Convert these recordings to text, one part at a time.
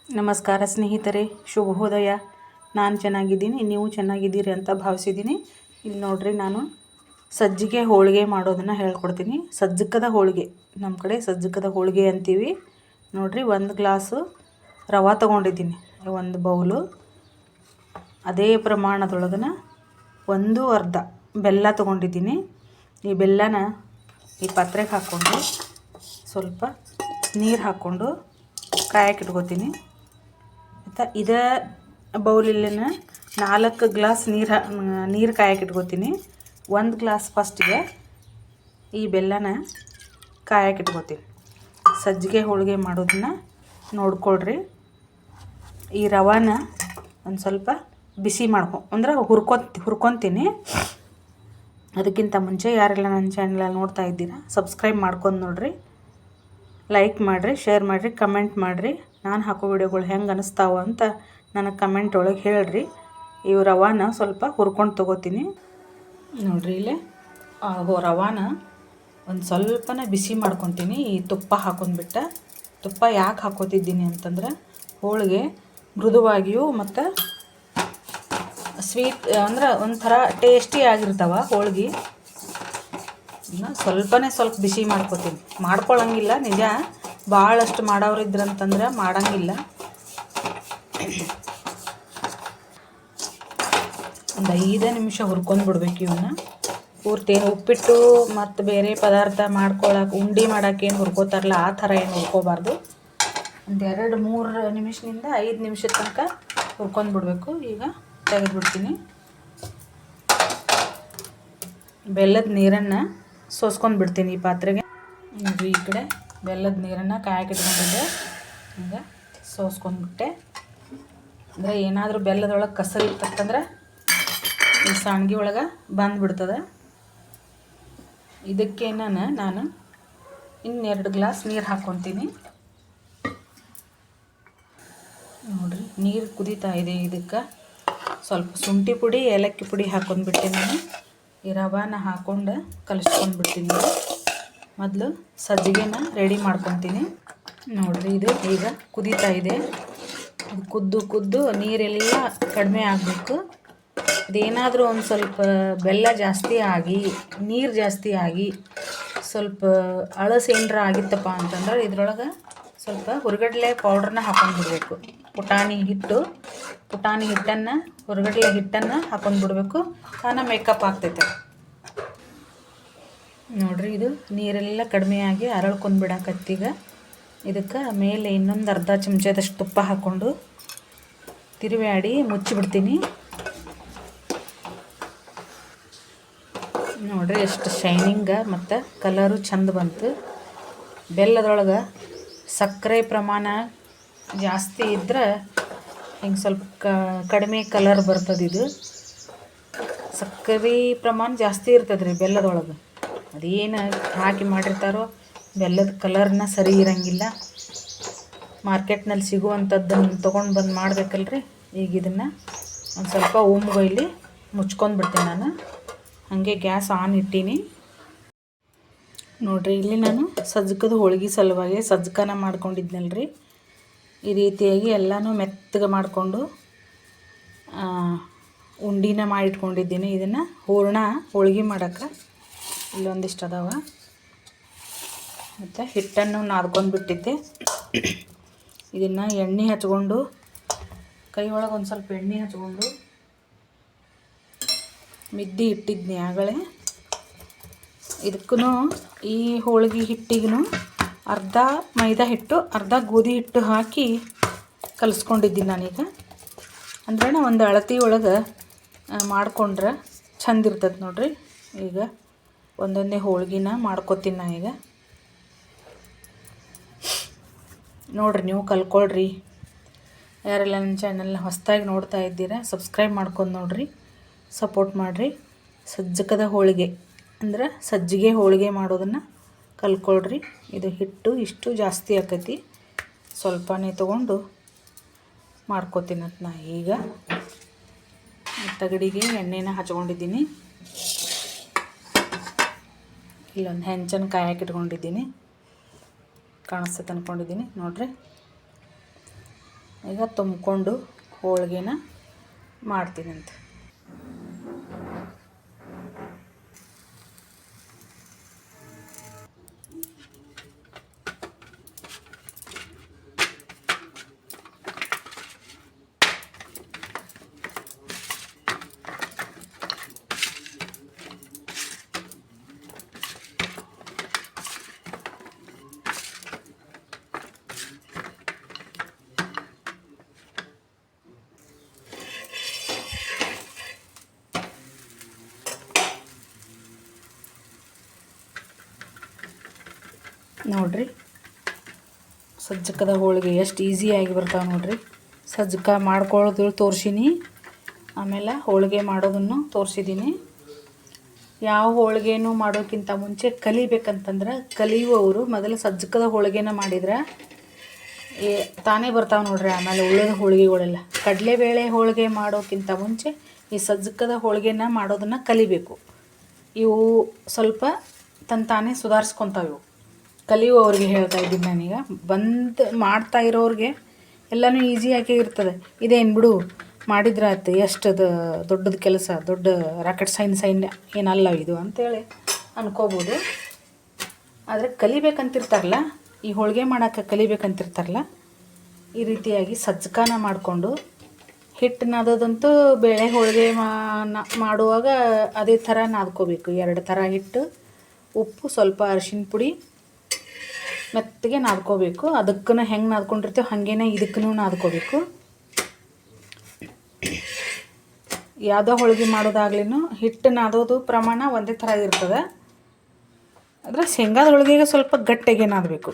ನಮಸ್ಕಾರ ಸ್ನೇಹಿತರೆ, ಶುಭೋದಯ. ನಾನು ಚೆನ್ನಾಗಿದ್ದೀನಿ, ನೀವು ಚೆನ್ನಾಗಿದ್ದೀರಿ ಅಂತ ಭಾವಿಸಿದ್ದೀನಿ. ಇಲ್ಲಿ ನೋಡ್ರಿ, ನಾನು ಸಜ್ಜಿಗೆ ಹೋಳಿಗೆ ಮಾಡೋದನ್ನು ಹೇಳ್ಕೊಡ್ತೀನಿ. ಸಜ್ಜಕದ ಹೋಳಿಗೆ, ನಮ್ಮ ಕಡೆ ಸಜ್ಜಕದ ಹೋಳಿಗೆ ಅಂತೀವಿ. ನೋಡ್ರಿ, 1 ಗ್ಲಾಸು ರವೆ ತೊಗೊಂಡಿದ್ದೀನಿ, 1 ಬೌಲು. ಅದೇ ಪ್ರಮಾಣದೊಳಗನ 1/2 ಬೆಲ್ಲ ತೊಗೊಂಡಿದ್ದೀನಿ. ಈ ಬೆಲ್ಲನ ಈ ಪಾತ್ರೆಗೆ ಹಾಕ್ಕೊಂಡು ಸ್ವಲ್ಪ ನೀರು ಹಾಕ್ಕೊಂಡು ಕಾಯಕ್ಕೆ ಇಟ್ಕೋತೀನಿ. ಮತ್ತು ಇದೇ ಬೌಲಿನ 4 ಗ್ಲಾಸ್ ನೀರು ಕಾಯಕ್ಕೆ ಇಟ್ಕೋತೀನಿ. 1 ಗ್ಲಾಸ್ ಫಸ್ಟಿಗೆ ಈ ಬೆಲ್ಲನ ಕಾಯಕ್ಕೆ ಇಟ್ಕೋತೀನಿ. ಸಜ್ಜಿಗೆ ಹೋಳಿಗೆ ಮಾಡೋದನ್ನ ನೋಡ್ಕೊಳ್ರಿ. ಈ ರವಾನ ಒಂದು ಸ್ವಲ್ಪ ಬಿಸಿ ಅಂದ್ರೆ ಹುರ್ಕೊತೀನಿ. ಅದಕ್ಕಿಂತ ಮುಂಚೆ ಯಾರೆಲ್ಲ ನನ್ನ ಚಾನಲ್ ನೋಡ್ತಾ ಇದ್ದೀರಾ, ಸಬ್ಸ್ಕ್ರೈಬ್ ಮಾಡ್ಕೊಂಡು ನೋಡಿರಿ, ಲೈಕ್ ಮಾಡಿರಿ, ಶೇರ್ ಮಾಡಿರಿ, ಕಮೆಂಟ್ ಮಾಡಿರಿ. ನಾನು ಹಾಕೋ ವಿಡಿಯೋಗಳು ಹೆಂಗೆ ಅನ್ನಿಸ್ತಾವ ಅಂತ ನನಗೆ ಕಮೆಂಟ್ ಒಳಗೆ ಹೇಳ್ರಿ. ಇವು ರವಾನ ಸ್ವಲ್ಪ ಹುರ್ಕೊಂಡು ತೊಗೋತೀನಿ. ನೋಡಿರಿ, ಇಲ್ಲೇ ರವಾನ ಒಂದು ಸ್ವಲ್ಪನ ಬಿಸಿ ಮಾಡ್ಕೊತೀನಿ. ಈ ತುಪ್ಪ ಹಾಕೊಂಡ್ಬಿಟ್ಟು, ತುಪ್ಪ ಯಾಕೆ ಹಾಕೋತಿದ್ದೀನಿ ಅಂತಂದ್ರೆ ಹೋಳಿಗೆ ಮೃದುವಾಗಿಯೂ ಮತ್ತು ಸ್ವೀಟ್ ಅಂದ್ರೆ ಒಂಥರ ಟೇಸ್ಟಿ ಆಗಿರ್ತಾವ ಹೋಳಿಗೆ. ಸ್ವಲ್ಪ ಬಿಸಿ ಮಾಡ್ಕೊತೀನಿ. ಮಾಡ್ಕೊಳ್ಳಂಗಿಲ್ಲ, ನಿಜ ಭಾಳಷ್ಟು ಮಾಡೋರಿದ್ರಂತಂದ್ರೆ ಮಾಡಂಗಿಲ್ಲ. ಒಂದು 5 ನಿಮಿಷ ಹುರ್ಕೊಂಡ್ಬಿಡ್ಬೇಕು ಇವನ್ನ ಪೂರ್ತಿ. ಏನು ಉಪ್ಪಿಟ್ಟು ಮತ್ತು ಬೇರೆ ಪದಾರ್ಥ ಮಾಡ್ಕೊಳಕ್ಕೆ, ಉಂಡೆ ಮಾಡೋಕೆ ಏನು ಹುರ್ಕೋತಾರಲ್ಲ ಆ ಥರ ಏನು ಹುರ್ಕೋಬಾರ್ದು. ಒಂದು 2-3 ನಿಮಿಷದಿಂದ 5 ನಿಮಿಷದ ತನಕ ಹುರ್ಕೊಂಡ್ಬಿಡ್ಬೇಕು. ಈಗ ತೆಗೆದುಬಿಡ್ತೀನಿ. ಬೆಲ್ಲದ ನೀರನ್ನು ಸೋಸ್ಕೊಂಡು ಬಿಡ್ತೀನಿ ಈ ಪಾತ್ರೆಗೆ. ನೋಡಿರಿ, ಈ ಕಡೆ ಬೆಲ್ಲದ ನೀರನ್ನು ಕಾಯಕ್ಕೆ ಇಟ್ಕೊಂಡಿದ್ದೆ. ಈಗ ಸೋಸ್ಕೊಂಡ್ಬಿಟ್ಟೆ. ಅಂದರೆ ಏನಾದರೂ ಬೆಲ್ಲದೊಳಗೆ ಕಸರು ಇರ್ತಂದ್ರೆ ಈ ಸಾಣ್ಗಿ ಒಳಗೆ ಬಂದುಬಿಡ್ತದೆ. ಇದಕ್ಕೆ ನಾನು ಇನ್ನು 2 ಗ್ಲಾಸ್ ನೀರು ಹಾಕ್ಕೊತೀನಿ. ನೋಡಿರಿ, ನೀರು ಕುದೀತಾ ಇದೆ. ಇದಕ್ಕೆ ಸ್ವಲ್ಪ ಶುಂಠಿ ಪುಡಿ, ಏಲಕ್ಕಿ ಪುಡಿ ಹಾಕ್ಕೊಂಡ್ಬಿಟ್ಟೆ. ನಾನು ಈ ರವಾನ ಹಾಕ್ಕೊಂಡು ಕಲಿಸ್ಕೊಂಡ್ಬಿಡ್ತೀನಿ. ಮೊದಲು ಸಜ್ಜಿಗೆನ ರೆಡಿ ಮಾಡ್ಕೊತೀನಿ. ನೋಡಿರಿ, ಇದು ಈಗ ಕುದೀತಾ ಇದೆ. ಇದು ಕುದ್ದು ನೀರೆಲ್ಲ ಕಡಿಮೆ ಆಗಬೇಕು. ಅದೇನಾದರೂ ಒಂದು ಸ್ವಲ್ಪ ಬೆಲ್ಲ ಜಾಸ್ತಿ ಆಗಿ, ನೀರು ಜಾಸ್ತಿ ಆಗಿ, ಸ್ವಲ್ಪ ಅಳಸು ಏನರ ಆಗಿತ್ತಪ್ಪ ಅಂತಂದ್ರೆ ಇದ್ರೊಳಗೆ ಸ್ವಲ್ಪ ಹುರ್ಗಡ್ಲೆ ಪೌಡ್ರನ್ನ ಹಾಕೊಂಡ್ಬಿಡ್ಬೇಕು. ಪುಟಾಣಿ ಹಿಟ್ಟನ್ನು, ಹುರ್ಗಡ್ಲೆ ಹಿಟ್ಟನ್ನು ಹಾಕೊಂಡ್ಬಿಡ್ಬೇಕು. ತಾನ ಮೇಕಪ್ ಆಗ್ತೈತೆ. ನೋಡಿರಿ, ಇದು ನೀರೆಲ್ಲ ಕಡಿಮೆಯಾಗಿ ಅರಳ್ಕೊಂಡ್ಬಿಡಕತ್ತೀಗ. ಇದಕ್ಕೆ ಮೇಲೆ ಇನ್ನೊಂದು ಅರ್ಧ ಚಮಚದಷ್ಟು ತುಪ್ಪ ಹಾಕ್ಕೊಂಡು ತಿರುವಾಡಿ ಮುಚ್ಚಿಬಿಡ್ತೀನಿ. ನೋಡಿರಿ, ಎಷ್ಟು ಶೈನಿಂಗ ಮತ್ತು ಕಲರು ಚಂದ ಬಂತು. ಬೆಲ್ಲದೊಳಗೆ ಸಕ್ಕರೆ ಪ್ರಮಾಣ ಜಾಸ್ತಿ ಇದ್ದರೆ ಹಿಂಗೆ ಸ್ವಲ್ಪ ಕಡಿಮೆ ಕಲರ್ ಬರ್ತದೆ. ಇದು ಸಕ್ಕರೆ ಪ್ರಮಾಣ ಜಾಸ್ತಿ ಇರ್ತದೆ ರೀ ಬೆಲ್ಲದೊಳಗೆ. ಅದೇನು ಹಾಕಿ ಮಾಡಿರ್ತಾರೋ ಬೆಲ್ಲದ ಕಲರ್ನ ಸರಿ ಇರೋಂಗಿಲ್ಲ. ಮಾರ್ಕೆಟ್ನಲ್ಲಿ ಸಿಗುವಂಥದ್ದನ್ನು ತೊಗೊಂಡು ಬಂದು ಮಾಡಬೇಕಲ್ರಿ. ಈಗ ಇದನ್ನು ಒಂದು ಸ್ವಲ್ಪ ಉಮ್ಗೊಯ್ಲಿ ಮುಚ್ಕೊಂಡ್ಬಿಡ್ತೀನಿ. ನಾನು ಹಾಗೆ ಗ್ಯಾಸ್ ಆನ್ ಇಟ್ಟೀನಿ. ನೋಡಿರಿ, ಇಲ್ಲಿ ನಾನು ಸಜ್ಜಕದ ಹೋಳಿಗೆ ಸಲುವಾಗಿ ಸಜ್ಜಕನ ಮಾಡ್ಕೊಂಡಿದ್ನಲ್ರಿ. ಈ ರೀತಿಯಾಗಿ ಎಲ್ಲನೂ ಮೆತ್ತಗೆ ಮಾಡಿಕೊಂಡು ಉಂಡಿನ ಮಾಡಿಟ್ಕೊಂಡಿದ್ದೀನಿ. ಇದನ್ನು ಹೂರಣ ಹೋಳಿಗೆ ಮಾಡೋಕ್ಕೆ ಇಲ್ಲೊಂದಿಷ್ಟು ಅದಾವ. ಮತ್ತು ಹಿಟ್ಟನ್ನು ನಾದ್ಕೊಂಡ್ಬಿಟ್ಟಿದ್ದೆ. ಇದನ್ನು ಎಣ್ಣೆ ಹಚ್ಕೊಂಡು, ಕೈ ಒಳಗೆ ಒಂದು ಸ್ವಲ್ಪ ಎಣ್ಣೆ ಹಚ್ಕೊಂಡು ಮಿದ್ದಿ ಇಟ್ಟಿದ್ನಿ ಆಗಲೇ. ಇದಕ್ಕೂ ಈ ಹೋಳಿಗೆ ಹಿಟ್ಟಿಗೂ ಅರ್ಧ ಮೈದಾ ಹಿಟ್ಟು, ಅರ್ಧ ಗೋಧಿ ಹಿಟ್ಟು ಹಾಕಿ ಕಲಿಸ್ಕೊಂಡಿದ್ದೀನಿ ನಾನೀಗ. ಅಂದ್ರೆ ಒಂದು ಅಳತಿ ಒಳಗೆ ಮಾಡಿಕೊಂಡ್ರೆ ಚಂದ ಇರ್ತದೆ. ನೋಡಿರಿ, ಈಗ ಒಂದೊಂದೇ ಹೋಳ್ಗಿನ ಮಾಡ್ಕೊತೀನಿ ನಾ ಈಗ. ನೋಡಿರಿ, ನೀವು ಕಲ್ಕೊಳ್ರಿ. ಯಾರೆಲ್ಲ ನನ್ನ ಚಾನಲ್ನ ಹೊಸದಾಗಿ ನೋಡ್ತಾ ಇದ್ದೀರಾ, ಸಬ್ಸ್ಕ್ರೈಬ್ ಮಾಡ್ಕೊಂಡು ನೋಡಿರಿ, ಸಪೋರ್ಟ್ ಮಾಡಿರಿ. ಸಜ್ಜಕದ ಹೋಳಿಗೆ ಅಂದ್ರೆ ಸಜ್ಜಿಗೆ ಹೋಳಿಗೆ ಮಾಡೋದನ್ನು ಕಲ್ಕೊಳ್ರಿ. ಇದು ಹಿಟ್ಟು ಇಷ್ಟು ಜಾಸ್ತಿ ಆಕೈತಿ, ಸ್ವಲ್ಪನೇ ತೊಗೊಂಡು ಮಾಡ್ಕೊತೀನಿ ಅಂತ ನಾ ಈಗ. ತಗಡಿಗೆ ಎಣ್ಣೆನ ಹಚ್ಕೊಂಡಿದ್ದೀನಿ. ಇಲ್ಲೊಂದು ಹೆಂಚನ್ನು ಕಾಯಕ್ಕೆ ಇಟ್ಕೊಂಡಿದ್ದೀನಿ, ಕಾಣಿಸ್ತದೆ ಅಂದ್ಕೊಂಡಿದ್ದೀನಿ. ನೋಡಿರಿ, ಈಗ ತುಂಬಿಕೊಂಡು ಹೋಳಿಗೆನ ಮಾಡ್ತೀನಂತೆ. ನೋಡಿರಿ ಸಜ್ಜಕದ ಹೋಳಿಗೆ ಎಷ್ಟು ಈಸಿಯಾಗಿ ಬರ್ತಾವೆ ನೋಡಿರಿ. ಸಜ್ಜಕ ಮಾಡ್ಕೊಳ್ಳೋದು ತೋರಿಸೀನಿ, ಆಮೇಲೆ ಹೋಳಿಗೆ ಮಾಡೋದನ್ನು ತೋರಿಸಿದ್ದೀನಿ. ಯಾವ ಹೋಳಿಗೆನೂ ಮಾಡೋಕ್ಕಿಂತ ಮುಂಚೆ ಕಲಿಬೇಕಂತಂದ್ರೆ ಕಲಿಯುವವರು ಮೊದಲು ಸಜ್ಜಕದ ಹೋಳಿಗೆನ ಮಾಡಿದ್ರೆ ತಾನೇ ಬರ್ತಾವೆ ನೋಡಿರಿ. ಆಮೇಲೆ ಉಳಿದ ಹೋಳಿಗೆಗಳೆಲ್ಲ ಕಡಲೆಬೇಳೆ ಹೋಳಿಗೆ ಮಾಡೋಕ್ಕಿಂತ ಮುಂಚೆ ಈ ಸಜ್ಜಕದ ಹೋಳಿಗೆನ ಮಾಡೋದನ್ನು ಕಲಿಬೇಕು. ಇವು ಸ್ವಲ್ಪ ತಾನೇ ಸುಧಾರಿಸ್ಕೊತಾವೆ. ಇವು ಕಲಿಯುವವ್ರಿಗೆ ಹೇಳ್ತಾ ಇದ್ದೀನಿ ನಾನೀಗ. ಮಾಡ್ತಾ ಇರೋರಿಗೆ ಎಲ್ಲನೂ ಈಸಿಯಾಗಿ ಇರ್ತದೆ. ಇದೇನು ಬಿಡು ಮಾಡಿದ್ರೆ ಆಯ್ತು, ಎಷ್ಟು ದೊಡ್ಡದು ಕೆಲಸ, ದೊಡ್ಡ ರಾಕೆಟ್ ಸೈನ್ಸ್ ಏನಲ್ಲ ಇದು ಅಂತೇಳಿ ಅನ್ಕೋಬೋದು. ಆದರೆ ಕಲಿಬೇಕಂತಿರ್ತಾರಲ್ಲ, ಈ ಹೋಳಿಗೆ ಮಾಡೋಕ್ಕೆ ಕಲಿಬೇಕಂತಿರ್ತಾರಲ್ಲ, ಈ ರೀತಿಯಾಗಿ ಸಜ್ಜಕನ ಮಾಡಿಕೊಂಡು ಹಿಟ್ಟು ನಾದೋದಂತೂ ಬೇಳೆ ಹೋಳಿಗೆ ಮಾಡುವಾಗ ಅದೇ ಥರ ನಾದ್ಕೋಬೇಕು. 2 ಥರ ಹಿಟ್ಟು, ಉಪ್ಪು, ಸ್ವಲ್ಪ ಅರಿಶಿನ ಪುಡಿ, ಮೆತ್ತಗೆ ನಾದ್ಕೋಬೇಕು. ಅದಕ್ಕೂ ಹೆಂಗೆ ನಾದ್ಕೊಂಡಿರ್ತೀವಿ ಹಾಗೇನೆ ಇದಕ್ಕೂ ನಾದ್ಕೋಬೇಕು. ಯಾವುದೋ ಹೋಳಿಗೆ ಮಾಡೋದಾಗ್ಲಿನೂ ಹಿಟ್ಟು ನಾದೋದು ಪ್ರಮಾಣ ಒಂದೇ ಥರ ಇರ್ತದೆ. ಆದರೆ ಶೇಂಗಾದ ಹೋಳಿಗೆಗೆ ಸ್ವಲ್ಪ ಗಟ್ಟಿಗೆ ನಾದಬೇಕು.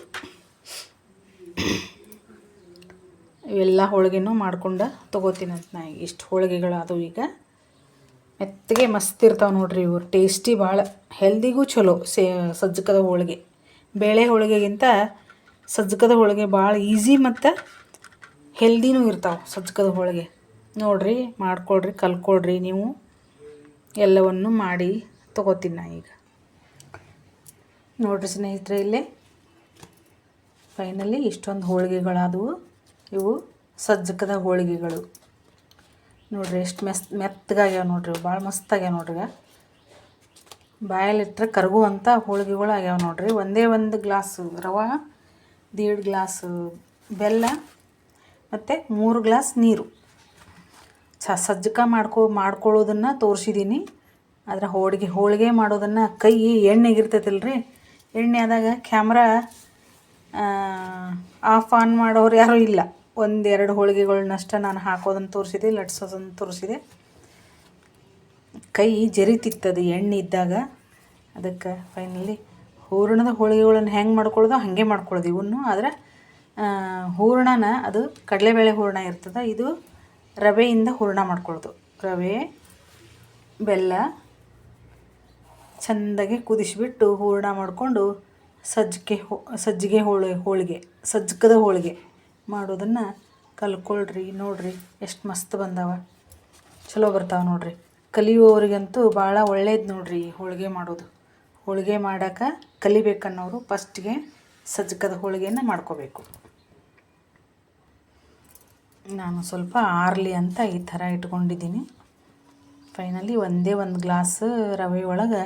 ಇವೆಲ್ಲ ಹೋಳಿಗೆನೂ ಮಾಡ್ಕೊಂಡು ತೊಗೋತೀನಂತ ನಾ. ಇಷ್ಟು ಹೋಳಿಗೆಗಳಾದವು ಈಗ ಮೆತ್ತಗೆ ಮಸ್ತ್ ಇರ್ತಾವೆ ನೋಡಿರಿ. ಇವು ಟೇಸ್ಟಿ, ಭಾಳ ಹೆಲ್ದಿಗೂ ಚಲೋ. ಸಜ್ಜಕದ ಹೋಳಿಗೆ ಬೇಳೆ ಹೋಳಿಗೆಗಿಂತ ಸಜ್ಜಕದ ಹೋಳಿಗೆ ಭಾಳ ಈಸಿ ಮತ್ತು ಹೆಲ್ದಿನೂ ಇರ್ತಾವೆ. ಸಜ್ಜಕದ ಹೋಳಿಗೆ ನೋಡಿರಿ, ಮಾಡ್ಕೊಳ್ರಿ, ಕಲ್ಕೊಳ್ರಿ. ನೀವು ಎಲ್ಲವನ್ನು ಮಾಡಿ ತೊಗೋತೀನಿ ನಾ ಈಗ. ನೋಡಿರಿ ಸ್ನೇಹಿತರೆ, ಇಲ್ಲೇ ಫೈನಲಿ ಇಷ್ಟೊಂದು ಹೋಳಿಗೆಗಳಾದವು. ಇವು ಸಜ್ಜಕದ ಹೋಳಿಗೆಗಳು ನೋಡಿರಿ. ಎಷ್ಟು ಮೆತ್ತಗಾಗ್ಯಾವ ನೋಡಿರಿ. ಭಾಳ ಮಸ್ತಾಗ್ಯಾವ ನೋಡ್ರಿ. ಬಾಯಲ್ಲಿಟ್ಟರೆ ಕರಗುವಂಥ ಹೋಳಿಗೆಗಳು ಆಗ್ಯಾವ ನೋಡಿರಿ. ಒಂದೇ ಒಂದು ಗ್ಲಾಸು ರವೆ, 1.5 ಗ್ಲಾಸು ಬೆಲ್ಲ ಮತ್ತು 3 ಗ್ಲಾಸ್ ನೀರು. ಸಜ್ಜಕ ಮಾಡ್ಕೊಳ್ಳೋದನ್ನು ತೋರಿಸಿದ್ದೀನಿ. ಆದರೆ ಹೋಳಿಗೆ ಮಾಡೋದನ್ನು ಕೈ ಎಣ್ಣೆಗಿರ್ತೈತಲ್ರಿ, ಎಣ್ಣೆ ಆದಾಗ ಕ್ಯಾಮ್ರಾ ಆನ್ ಮಾಡೋರು ಯಾರೂ ಇಲ್ಲ. 1-2 ಹೋಳಿಗೆಗಳನ್ನಷ್ಟೇ ನಾನು ಹಾಕೋದನ್ನು ತೋರಿಸಿದೆ, ಲಟ್ಸೋದನ್ನು ತೋರಿಸಿದೆ. ಕೈ ಜರಿತಿತ್ತದು ಎಣ್ಣೆ ಇದ್ದಾಗ. ಅದಕ್ಕೆ ಫೈನಲಿ ಹೂರಣದ ಹೋಳಿಗೆಗಳನ್ನು ಹೆಂಗೆ ಮಾಡ್ಕೊಳ್ಳೋದು ಹಾಗೆ ಮಾಡ್ಕೊಳ್ಳೋದು ಇವನ್ನು. ಆದರೆ ಹೂರಣನ ಅದು ಕಡಲೆಬೇಳೆ ಹೂರಣ ಇರ್ತದೆ. ಇದು ರವೆಯಿಂದ ಹೂರಣ ಮಾಡ್ಕೊಳ್ಳೋದು. ರವೆ, ಬೆಲ್ಲ ಚೆಂದಾಗಿ ಕುದಿಸಿಬಿಟ್ಟು ಹೂರಣ ಮಾಡಿಕೊಂಡು ಸಜ್ಜಿಗೆ ಹೋಳಿಗೆ ಸಜ್ಜಕದ ಹೋಳಿಗೆ ಮಾಡೋದನ್ನು ಕಲ್ಕೊಳ್ರಿ. ನೋಡಿರಿ ಎಷ್ಟು ಮಸ್ತ್ ಬಂದಾವ, ಚಲೋ ಬರ್ತಾವೆ ನೋಡಿರಿ. ಕಲಿಯುವವರಿಗಂತೂ ಭಾಳ ಒಳ್ಳೇದು ನೋಡಿರಿ ಹೋಳಿಗೆ ಮಾಡೋದು. ಹೋಳಿಗೆ ಮಾಡೋಕೆ ಕಲಿಬೇಕನ್ನೋರು ಫಸ್ಟಿಗೆ ಸಜ್ಜಕದ ಹೋಳಿಗೆನ ಮಾಡ್ಕೋಬೇಕು. ನಾನು ಸ್ವಲ್ಪ ಆರಲಿ ಅಂತ ಈ ಥರ ಇಟ್ಕೊಂಡಿದ್ದೀನಿ. ಫೈನಲಿ ಒಂದೇ ಒಂದು ಗ್ಲಾಸ್ ರವೆ ಒಳಗೆ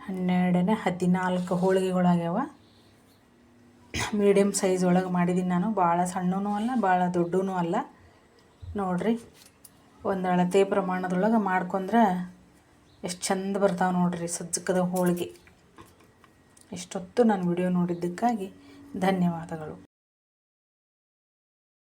14 ಹೋಳಿಗೆಗಳಾಗ್ಯಾವ. ಮೀಡಿಯಮ್ ಸೈಜ್ ಒಳಗೆ ಮಾಡಿದ್ದೀನಿ ನಾನು. ಭಾಳ ಸಣ್ಣನೂ ಅಲ್ಲ, ಭಾಳ ದೊಡ್ಡನೂ ಅಲ್ಲ. ನೋಡಿರಿ, ಒಂದು ಅಳತೆ ಪ್ರಮಾಣದೊಳಗೆ ಮಾಡ್ಕೊಂಡ್ರೆ ಎಷ್ಟು ಚಂದ ಬರ್ತಾವೆ ನೋಡಿರಿ ಸಜ್ಜಕದ ಹೋಳಿಗೆ. ಇಷ್ಟೊತ್ತು ನಾನು ವಿಡಿಯೋ ನೋಡಿದ್ದಕ್ಕಾಗಿ ಧನ್ಯವಾದಗಳು.